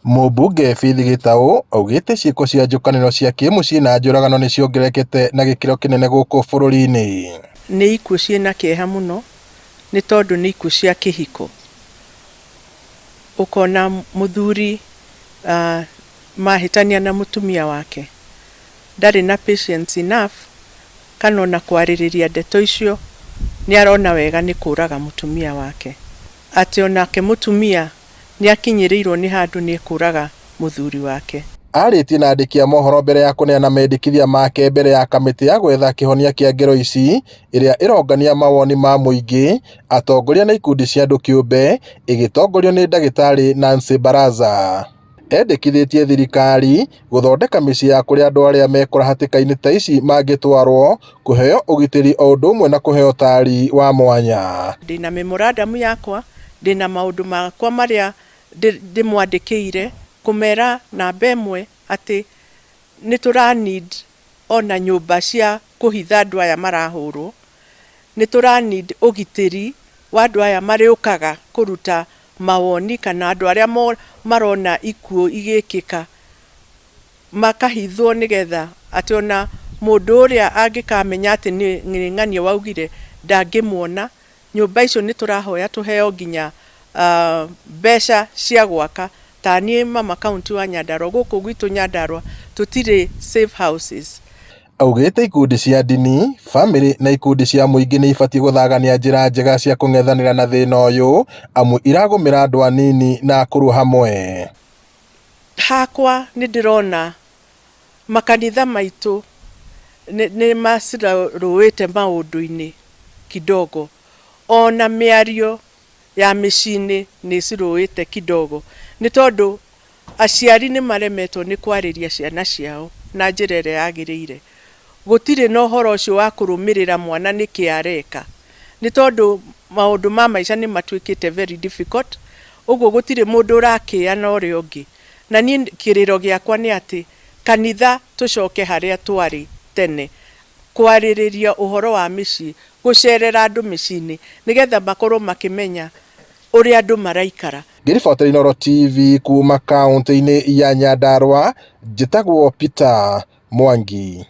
Mũmbunge Faith Gitau augĩte ciĩko cia njũkanĩro cia kĩmũciĩ na njũragano nĩ ciongererekete na gĩkĩro kĩnene gũkũ bũrũri-inĩ. Nĩ ikuũ ciĩna kĩeha mũno nĩ tondũ nĩ ikuũ cia kĩhiko. Ũkona mũthuri mahĩtania na mũtumia wake, ndarĩ na patience enough kana ona kwarĩrĩria ndeto icio, nĩ arona wega nĩ kũraga mũtumia wake, atĩ onake mũtumia nĩ akinyĩrĩirwo nĩ handũ nĩ kũraga mũthuri wake. Arĩtie na andĩki a mohoro mbere ya kũneana mendekithia make mbere ya kamĩtĩ ya gwetha kĩhonia kĩa ngero ici ĩrĩa ĩrongania mawoni ma mũingĩ, atongoria na ikundi cia andũ kĩũmbe ĩgĩtongorio nĩ ndagĩtarĩ Nancy Baraza. Endekithĩtie thirikari gũthondeka mĩciĩ ya kũrĩa andũ arĩa mekora hatĩka-inĩ ta ici mangĩtwarwo, kũheo ũgitĩri o ũndũ ũmwe na kũheo ũtaari wa mwanya. Ndĩna memorandum yakwa, ndĩna maũndũ makwa marĩa ndĩmwandĩkĩire, kũmera namba ĩmwe atĩ nĩ tũra-need ona nyũmba cia kũhitha andũ aya marahũrwo, nĩ tũra-need ũgitĩri wa andũ aya marĩũkaga kũruta mawoni kana andũ arĩa marona ikuũ igĩkĩka makahithwo, nĩgetha atĩ ona mũndũ ũrĩa angĩkamenya atĩ nĩ ng'ania waugire ndangĩmuona. Nyũmba icio nĩ tũrahoya tũheo nginya mbeca cia gwaka. Ta niĩ mama kaunti wa Nyandarua, gũkũ gwitũ Nyandarua tũtirĩ safe houses. Augĩte ikundi cia ndini, bamĩrĩ na ikundi cia mũingĩ nĩ ibatiĩ gũthagania njĩra njega cia kũng'ethanĩra na thĩna ũyũ, amu iragũmĩra andũ anini na akũrũ hamwe. Hakwa nĩ ndĩrona makanitha maitũ nĩ macirũĩte maũndũ-inĩ kidogo, ona mĩario ya mĩciĩ-inĩ nĩ cirũĩte kidogo, nĩ tondũ aciari nĩ maremetwo nĩ kwarĩria ciana ciao na njĩra ĩrĩa yagĩrĩire. Gũtirĩ na ũhoro ũcio wa kũrũmĩrĩra mwana nĩkĩ areka, nĩ tondũ maũndũ ma maica nĩ matuĩkĩte very difficult, ũguo gũtirĩ mũndũ ũrakĩĩa na ũrĩa ũngĩ. Na niĩ kĩrĩro gĩakwa nĩ atĩ kanitha tũcoke harĩa twarĩ tene, kwarĩrĩria ũhoro wa mĩciĩ, gũcerera andũ mĩciĩ-inĩ, nĩgetha makorwo makĩmenya ũrĩa andũ maraikara. Ngĩribotera Inooro TV kuma kaunti-inĩ ya Nyandarua, njĩtagwo Peter Mwangi.